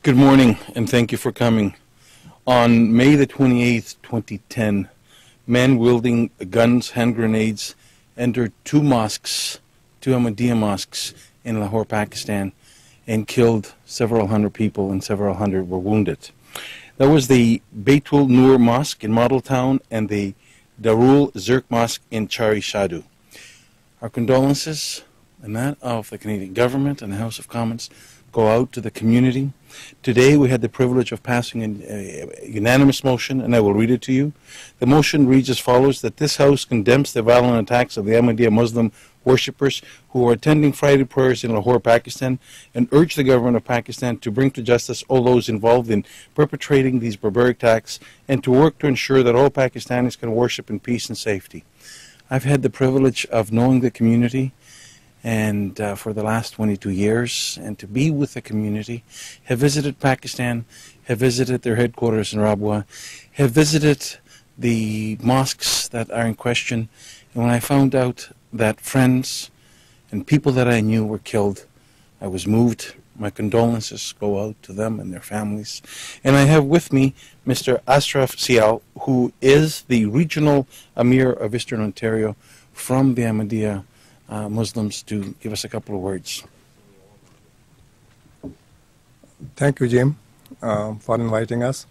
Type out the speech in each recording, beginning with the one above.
Good morning, and thank you for coming. On May the 28th, 2010, men wielding guns, hand grenades, entered two Ahmadiyya mosques in Lahore, Pakistan, and killed several hundred people, and several hundred were wounded. That was the Baitul Nur Mosque in Model Town and the Darul Zirk Mosque in Chari Shadu. Our condolences and that of the Canadian government and the House of Commons go out to the community. Today we had the privilege of passing a unanimous motion, and I will read it to you. The motion reads as follows: that this House condemns the violent attacks of the Ahmadiyya Muslim worshippers who are attending Friday prayers in Lahore, Pakistan, and urge the government of Pakistan to bring to justice all those involved in perpetrating these barbaric attacks and to work to ensure that all Pakistanis can worship in peace and safety. I've had the privilege of knowing the community and for the last 22 years, and to be with the community, have visited Pakistan, have visited their headquarters in Rabwa, have visited the mosques that are in question, and when I found out that friends and people that I knew were killed, I was moved. My condolences go out to them and their families. And I have with me Mr. Ashraf Sial, who is the regional Amir of Eastern Ontario from the Ahmadiyya Muslims, to give us a couple of words. Thank you, Jim, for inviting us.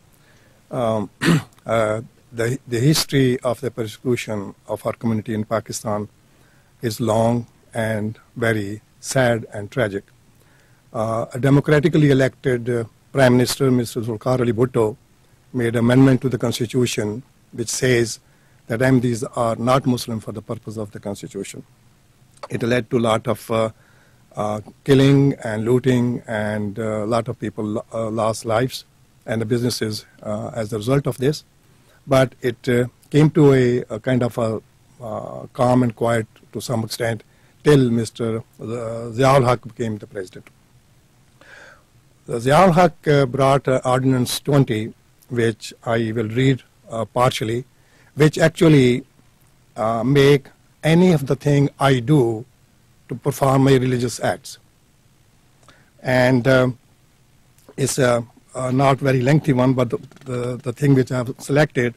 The history of the persecution of our community in Pakistan is long and very sad and tragic. A democratically elected Prime Minister, Mr. Zulfikar Ali Bhutto, made an amendment to the Constitution which says that Ahmadis are not Muslim for the purpose of the Constitution. It led to a lot of killing and looting, and a lot of people lost lives and the businesses as a result of this. But it came to a kind of a calm and quiet to some extent till Mr. Ziaul Haq became the president. Ziaul Haq brought Ordinance 20, which I will read partially, which actually make any of the thing I do to perform my religious acts. And it's a not very lengthy one, but the thing which I have selected: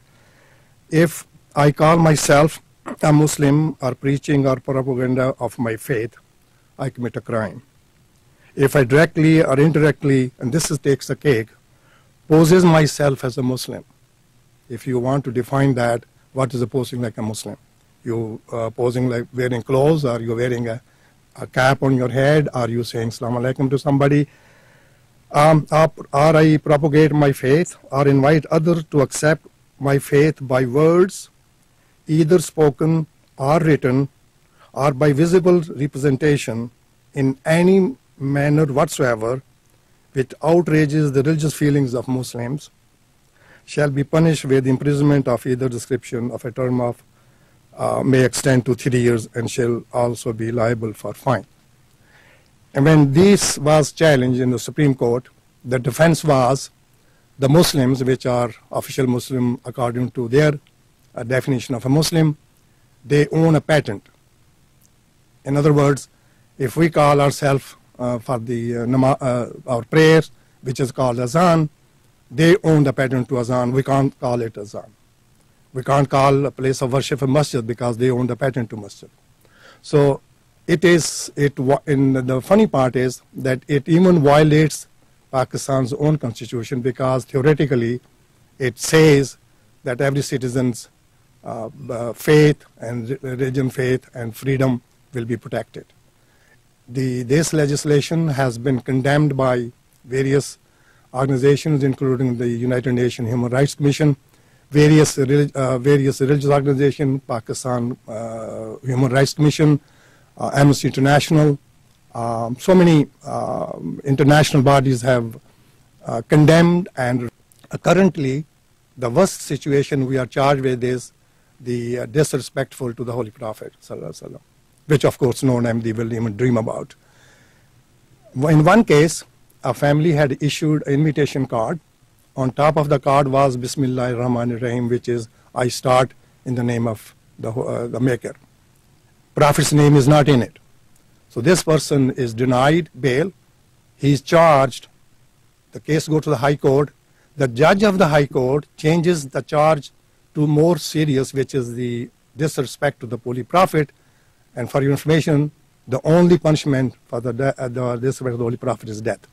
if I call myself a Muslim or preaching or propaganda of my faith, I commit a crime. If I directly or indirectly, and this takes the cake, poses myself as a Muslim. If you want to define that, what is posing like a Muslim? You posing like wearing clothes, or you wearing a cap on your head, are you saying Assalamu alaikum to somebody? Or I propagate my faith or invite others to accept my faith by words, either spoken or written, or by visible representation in any manner whatsoever, which outrages the religious feelings of Muslims, shall be punished with imprisonment of either description of a term of may extend to 3 years, and shall also be liable for fine. And when this was challenged in the Supreme Court, the defense was the Muslims, which are official Muslim according to their definition of a Muslim, they own a patent. In other words, if we call ourselves for the our prayers, which is called azan, they own the patent to azan. We can't call it azan. We can't call a place of worship a masjid because they own the patent to masjid. So and the funny part is that it even violates Pakistan's own constitution, because theoretically it says that every citizen's faith and religion, faith and freedom will be protected. This legislation has been condemned by various organizations, including the United Nations Human Rights Commission, various religious organizations, Pakistan Human Rights Commission, Amnesty International. So many international bodies have condemned, and currently the worst situation we are charged with is the disrespectful to the Holy Prophet Sallallahu Alaihi Wasallam, which of course no Ahmadi will even dream about. In one case, a family had issued an invitation card. On top of the card was Bismillah ar-Rahman ar-Rahim, which is I start in the name of the Maker. Prophet's name is not in it. So this person is denied bail. He is charged The case goes to the High Court. The judge of the High Court changes the charge to more serious, which is the disrespect to the Holy Prophet. And for your information, the only punishment for the disrespect of the Holy Prophet is death.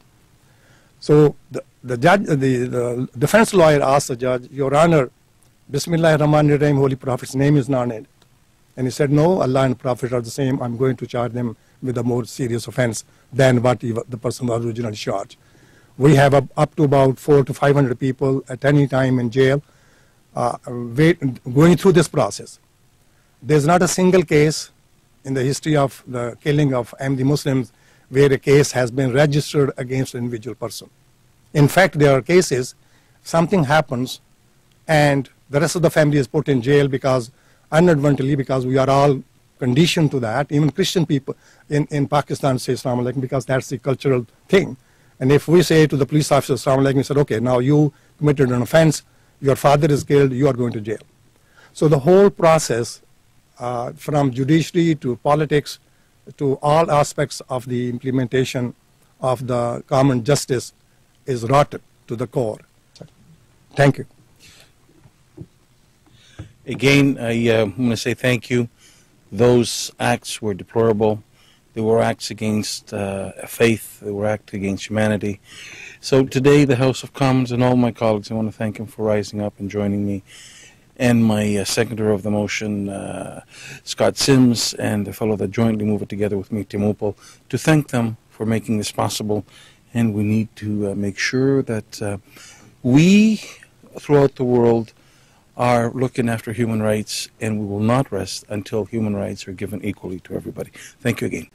So the defense lawyer asked the judge, Your Honor, Bismillah ar-Rahman ar-Rahim, Holy Prophet's name is not in it. And he said, no, Allah and Prophet are the same. I'm going to charge them with a more serious offense than what the person was originally charged. We have up to about 400 to 500 people at any time in jail going through this process. There's not a single case in the history of the killing of Ahmadi Muslims where a case has been registered against an individual person. In fact, there are cases, something happens and the rest of the family is put in jail because inadvertently, because we are all conditioned to that. Even Christian people in Pakistan say Assalamu alaikum because that's the cultural thing. And if we say to the police officer Assalamu alaikum, he said, okay, now you committed an offense, your father is killed, you are going to jail. So the whole process from judiciary to politics to all aspects of the implementation of the common justice is rotten to the core. Thank you. Again, I want to say thank you. Those acts were deplorable. They were acts against faith. They were acts against humanity. So today, the House of Commons and all my colleagues, I want to thank them for rising up and joining me, and my seconder of the motion, Scott Sims, and the fellow that jointly moved it together with me, Tim Opal, to thank them for making this possible. And we need to make sure that we, throughout the world, are looking after human rights, and we will not rest until human rights are given equally to everybody. Thank you again.